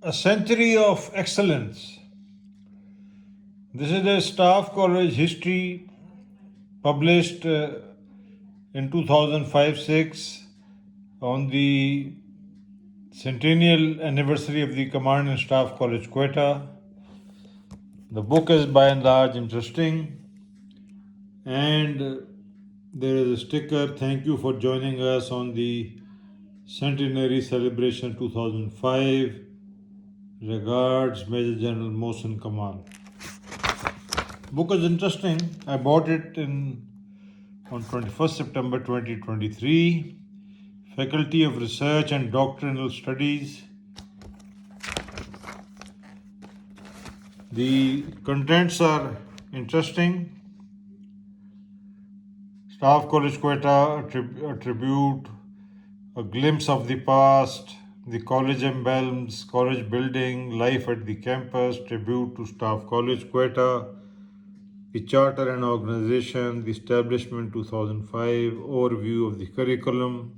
A century of excellence. This is a staff college history published in 2005-6 on the centennial anniversary of the Command and Staff College Quetta. The book is by and large interesting, and there is a sticker. Thank you for joining us on the centenary celebration 2005. Regards, Major General Mohsen Kamal. Book is interesting. I bought it on 21st September 2023. Faculty of Research and Doctrinal Studies. The contents are interesting. Staff College Quetta, a tribute, a glimpse of the past, the college emblems, college building, life at the campus, tribute to Staff College Quetta, the charter and organization, the establishment 2005, overview of the curriculum,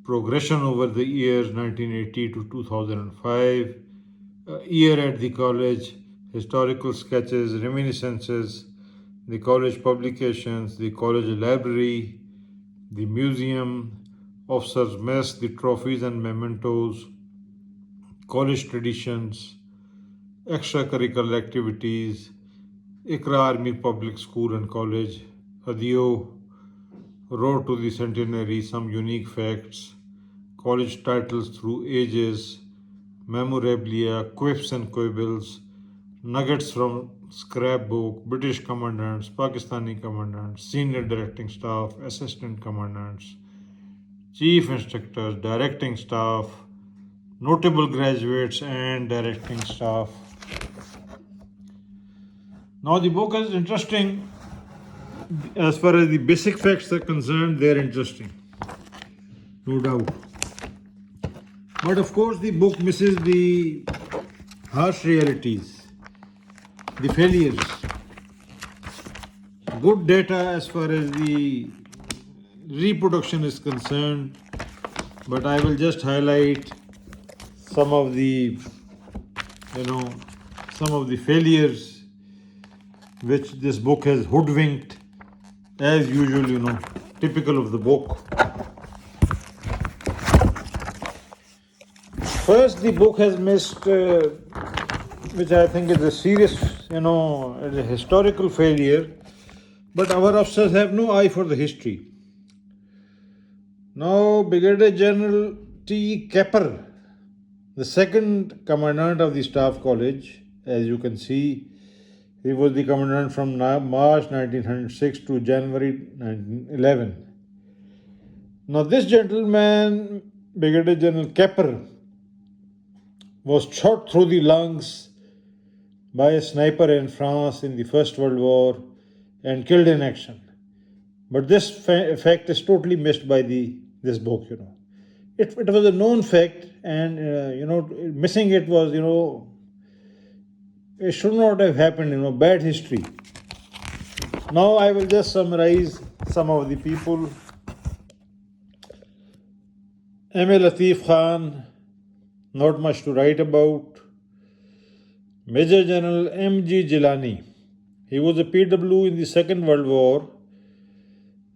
progression over the years 1980 to 2005, year at the college, historical sketches, reminiscences, the college publications, the college library, the museum, officers' mess, the trophies and mementos, college traditions, extracurricular activities, Ikra Army Public School and College, Adio, Road to the Centenary, some unique facts, college titles through ages, memorabilia, quips and quibbles, nuggets from scrapbook, British commandants, Pakistani commandants, senior directing staff, assistant commandants, chief instructors, directing staff, notable graduates and directing staff. Now the book is interesting. As far as the basic facts are concerned, they are interesting, no doubt. But of course, the book misses the harsh realities, the failures. Good data as far as the reproduction is concerned, but I will just highlight some of the, some of the failures which this book has hoodwinked, as usual, typical of the book. First, the book has missed, which I think is a serious, a historical failure, but our officers have no eye for the history. Now, Brigadier General T. Kepper, the second commandant of the Staff College, as you can see, he was the commandant from March 1906 to January 1911. Now, this gentleman, Brigadier General Kepper, was shot through the lungs by a sniper in France in the First World War and killed in action. But this fact is totally missed by this book. It was a known fact, and missing it was it should not have happened. Bad history. Now I will just summarize some of the people. M.A. Latif Khan, not much to write about. Major General M.G. Jilani, he was a PW in the Second World War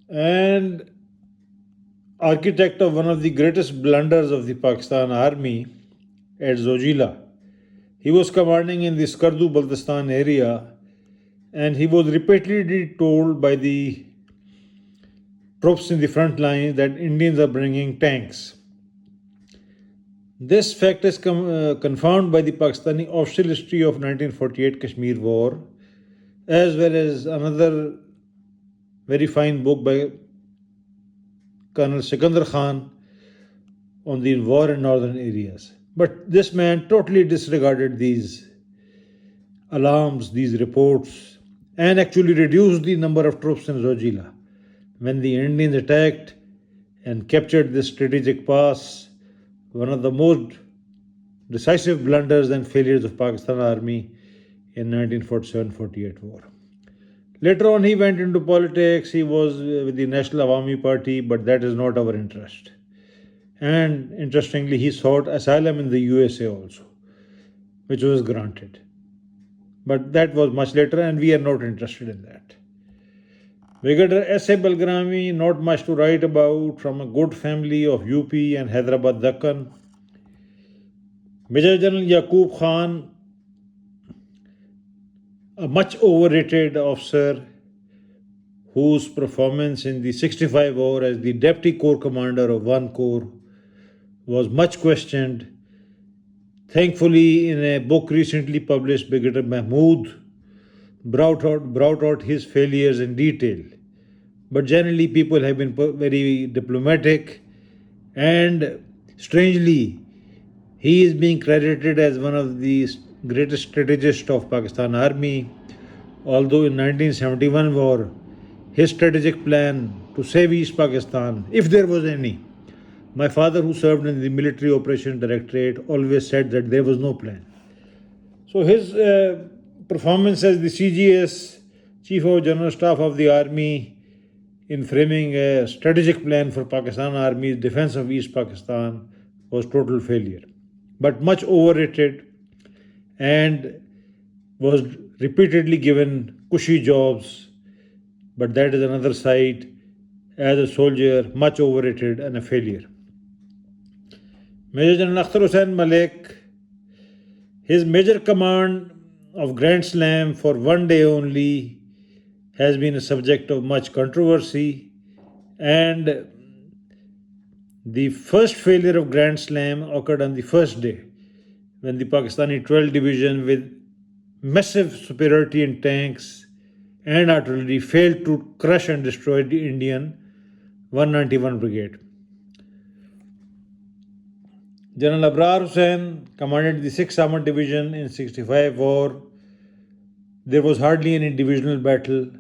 and architect of one of the greatest blunders of the Pakistan Army at Zojila. He was commanding in the Skardu Baltistan area, and he was repeatedly told by the troops in the front line that Indians are bringing tanks. This fact is confirmed by the Pakistani official history of 1948 Kashmir War, as well as another very fine book by Colonel Sikandar Khan on the war in northern areas. But this man totally disregarded these alarms, these reports, and actually reduced the number of troops in Zojila. When the Indians attacked and captured this strategic pass, one of the most decisive blunders and failures of Pakistan Army in 1947-48 war. Later on, he went into politics. He was with the National Awami Party, but that is not our interest. And interestingly, he sought asylum in the USA also, which was granted. But that was much later, and we are not interested in that. Brigadier S.A. Balgrami, not much to write about, from a good family of UP and Hyderabad Dakkan. Major General Yaqub Khan, a much overrated officer whose performance in the 65 war as the deputy corps commander of one corps was much questioned. Thankfully, in a book recently published, Brigadier Mahmood brought out his failures in detail. But generally, people have been very diplomatic, and strangely, he is being credited as one of the greatest strategists of Pakistan Army, although in 1971 war, his strategic plan to save East Pakistan, if there was any, my father, who served in the military operations directorate, always said that there was no plan. So his performance as the CGS, Chief of General Staff of the Army, in framing a strategic plan for Pakistan Army's defense of East Pakistan was total failure, but much overrated, and was repeatedly given cushy jobs. But that is another side. As a soldier, much overrated and a failure. Major General Akhtar Hussain Malik, his major command of Grand Slam for one day only has been a subject of much controversy, and the first failure of Grand Slam occurred on the first day when the Pakistani 12th Division, with massive superiority in tanks and artillery, failed to crush and destroy the Indian 191 Brigade. General Abrar Hussain commanded the 6th Armored Division in 65 war. There was hardly any divisional battle.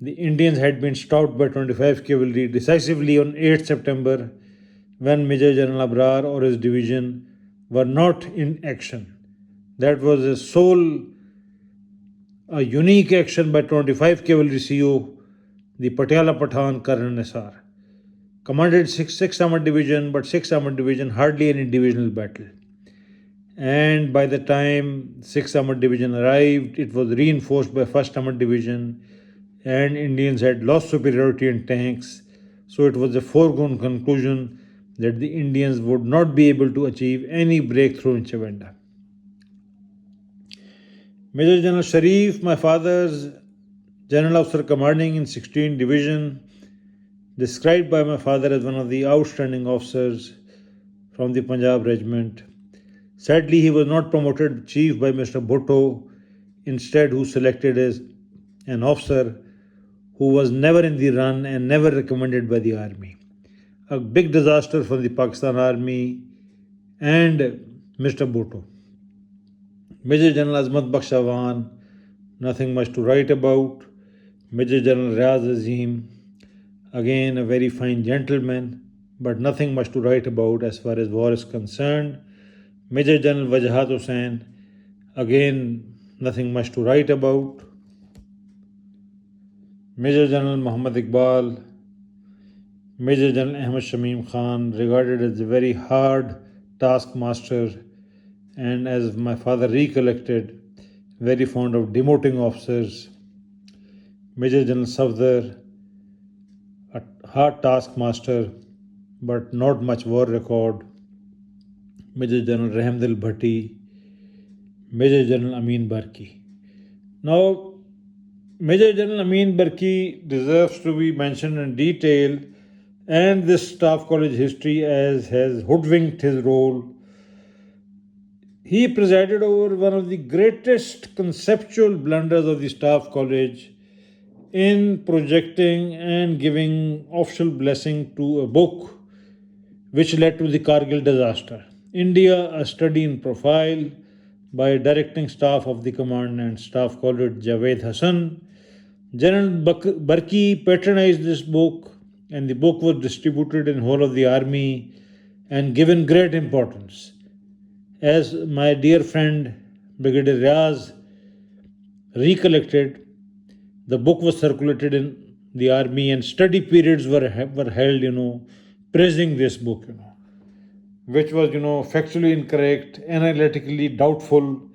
The Indians had been stopped by 25 cavalry decisively on 8 September when Major General Abrar or his division were not in action. That was a unique action by 25 cavalry CO, the Patiala Pathan Colonel Nisar. Commanded 6th Armored Division, but 6th Armored Division hardly any divisional battle. And by the time 6th Armored Division arrived, it was reinforced by 1st Armored Division, and Indians had lost superiority in tanks. So it was a foregone conclusion that the Indians would not be able to achieve any breakthrough in Chavenda. Major General Sharif, my father's general officer commanding in 16th Division, described by my father as one of the outstanding officers from the Punjab Regiment. Sadly, he was not promoted chief by Mr. Bhutto, instead who selected as an officer who was never in the run and never recommended by the army. A big disaster for the Pakistan Army and Mr. Bhutto. Major General Azmat Bakhsh Awan, nothing much to write about. Major General Riaz Azim, again a very fine gentleman, but nothing much to write about as far as war is concerned. Major General Wajahat Hussain, again nothing much to write about. Major General Muhammad Iqbal, Major General Ahmad Shamim Khan, regarded as a very hard taskmaster, and as my father recollected, very fond of demoting officers. Major General Safdar, a hard taskmaster, but not much war record. Major General Rahmdil Bhatti, Major General Amin Barki. Now, Major General Amin Barki deserves to be mentioned in detail, and this Staff College history as has hoodwinked his role. He presided over one of the greatest conceptual blunders of the Staff College in projecting and giving official blessing to a book which led to the Kargil disaster. India, a study in profile, by directing staff of the Command and Staff College Javed Hassan. General Barki patronized this book, and the book was distributed in whole of the army and given great importance. As my dear friend Brigadier Riaz recollected, the book was circulated in the army and study periods were held, praising this book, which was, factually incorrect, analytically doubtful,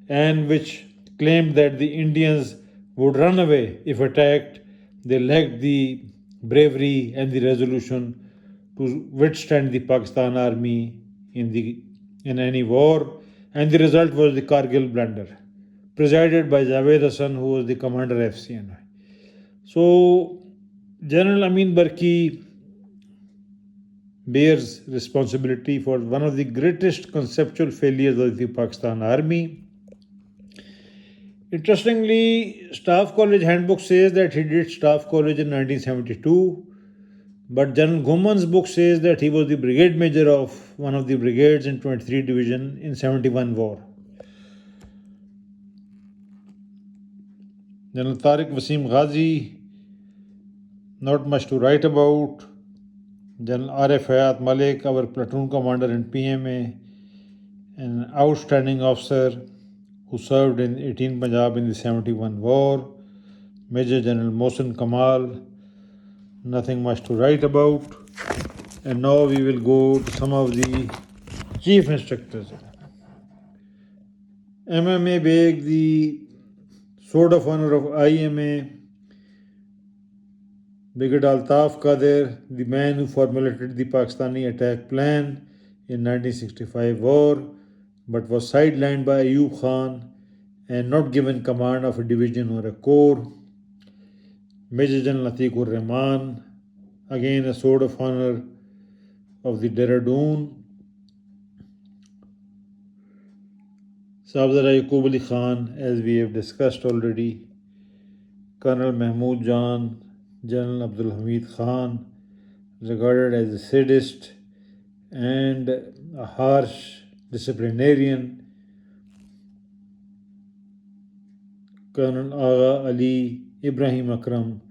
and which claimed that the Indians would run away if attacked. They lacked the bravery and the resolution to withstand the Pakistan army in the in any war, and the result was the Kargil blunder, presided by Javed Hassan, who was the commander of FCNI. So, General Amin Barki bears responsibility for one of the greatest conceptual failures of the Pakistan army. Interestingly, Staff College Handbook says that he did Staff College in 1972, but General Ghumman's book says that he was the brigade major of one of the brigades in 23 Division in 71 war. General Tariq Wasim Ghazi, not much to write about. General Arif Hayat Malik, our platoon commander in PMA, an outstanding officer who served in 18 Punjab in the 71 war. Major General Mohsen Kamal, nothing much to write about. And now we will go to some of the chief instructors. MMA Beg, the Sword of Honor of IMA, Brigadier Altaf Qadir, the man who formulated the Pakistani attack plan in 1965 war, but was sidelined by Ayub Khan and not given command of a division or a corps. Major General Atikur Rahman, again a Sword of Honor of the Dehradun. Safzar Yaqub Ali Khan, as we have discussed already. Colonel Mahmood Jan, General Abdul Hamid Khan, regarded as a sadist and a harsh disciplinarian. Colonel Agha Ali Ibrahim Akram,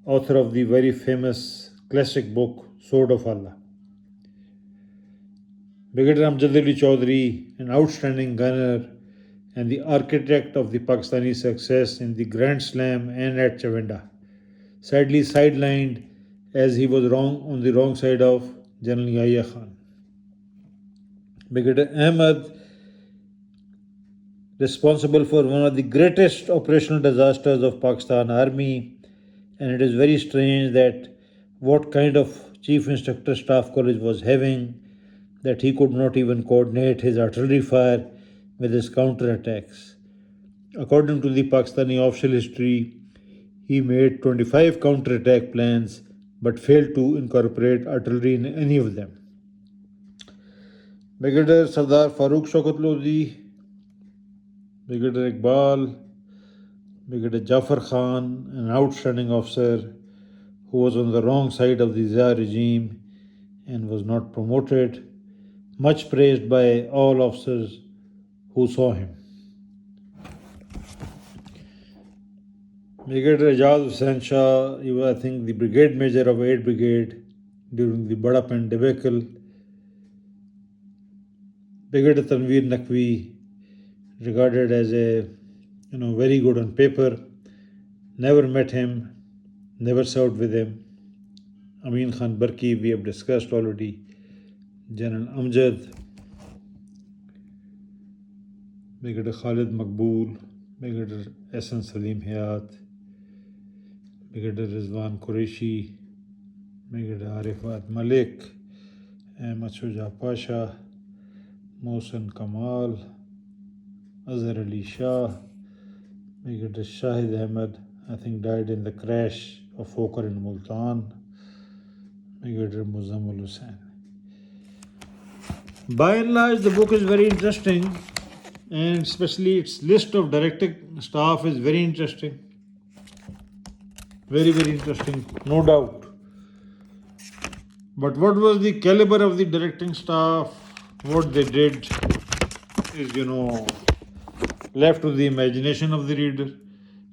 author of the very famous classic book Sword of Allah. Brigadier Amjad Ali Chaudhry, an outstanding gunner and the architect of the Pakistani success in the Grand Slam and at Chavenda, sadly sidelined as he was on the wrong side of General Yahya Khan. Brigadier Ahmad, responsible for one of the greatest operational disasters of Pakistan Army, and it is very strange that what kind of chief instructor Staff College was having, that he could not even coordinate his artillery fire with his counter-attacks. According to the Pakistani official history, he made 25 counter-attack plans but failed to incorporate artillery in any of them. Brigadier Sardar Farooq Shaukat Lodhi, Brigadier Iqbal, Brigadier Jafar Khan, an outstanding officer who was on the wrong side of the Zia regime and was not promoted, much praised by all officers who saw him. Brigadier Ejaz Hussain Shah, he was, I think, the brigade major of 8th Brigade during the Badapan debacle. Brigadier Tanveer Naqvi, regarded as a very good on paper, never met him, never served with him. Amin Khan Barki, we have discussed already. General Amjad, Brigadier Khalid Maqbool, Brigadier Ehsan Salim Hayat, Brigadier Rizwan Qureshi, Brigadier Arifat Malik, Ahmad Shuja Pasha, Mohsen Kamal, Azhar Ali Shah, Brigadier Shahid Ahmed, I think died in the crash of Fokar in Multan, Brigadier Muzammil Hussain. By and large, the book is very interesting, and especially its list of directing staff is very interesting. Very, very interesting, no doubt. But what was the caliber of the directing staff, what they did is, left to the imagination of the reader.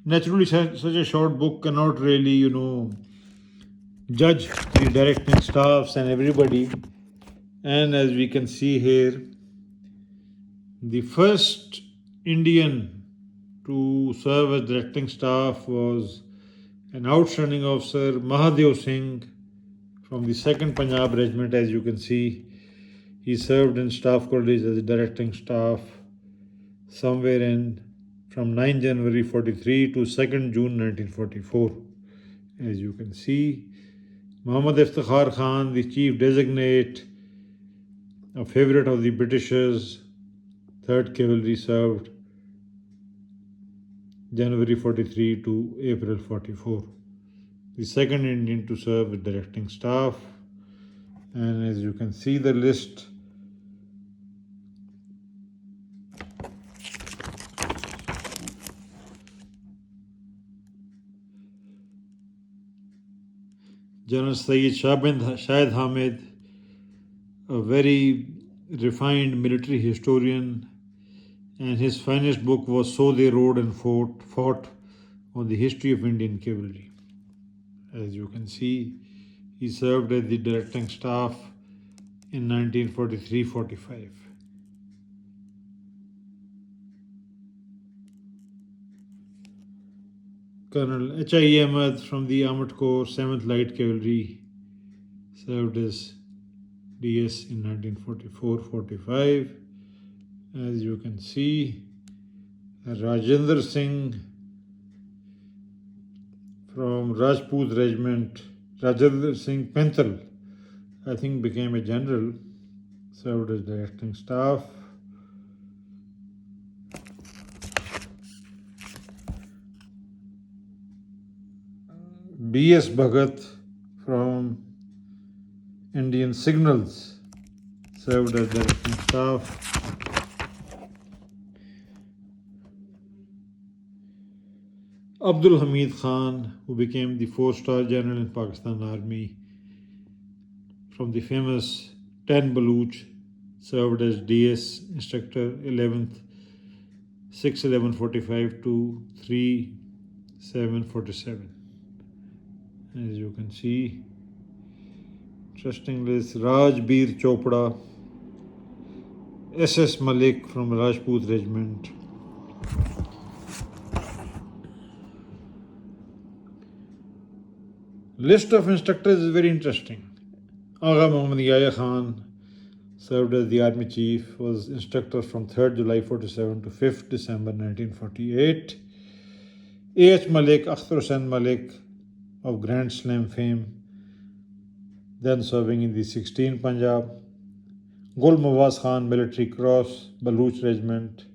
Naturally, such a short book cannot really, judge the directing staffs and everybody. And as we can see here, the first Indian to serve as directing staff was an outstanding officer, Mahadev Singh, from the 2nd Punjab Regiment, as you can see. He served in Staff College as a directing staff somewhere in from 9 January 43 to 2nd June 1944. As you can see, Muhammad Iftikhar Khan, the chief designate, a favorite of the Britishers, 3rd Cavalry, served January 43 to April 44. The second Indian to serve with directing staff. And as you can see the list, General Sayyid Shahid Hamid, a very refined military historian, and his finest book was So They Rode and Fought on the History of Indian Cavalry. As you can see, he served as the directing staff in 1943-45. Colonel H.I. Ahmed from the Armored Corps 7th Light Cavalry served as DS in 1944-45. As you can see, Rajendra Singh from Rajput Regiment, Rajendra Singh Penthal, I think became a general, served as directing staff. B.S. Bhagat from Indian Signals served as directing staff. Abdul Hamid Khan, who became the 4-star general in Pakistan Army, from the famous 10 Baluch, served as DS instructor 11th 6/11/45 to 3/7/47. As you can see, interesting list. Raj Bir Chopra, SS Malik from Rajput Regiment. List of instructors is very interesting. Agha Muhammad Yahya Khan served as the army chief, was instructor from 3rd July 47 to 5th December 1948. A.H. Malik, Akhtar Hussain Malik of Grand Slam fame, then serving in the 16th Punjab. Gul Mawaz Khan, Military Cross, Baluch Regiment.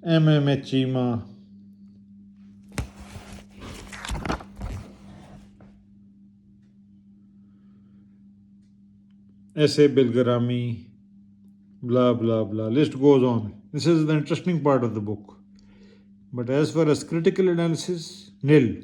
M.M.H. Chima, S.A. Bilgarami, blah blah blah. List goes on. This is the interesting part of the book. But as far as critical analysis, nil.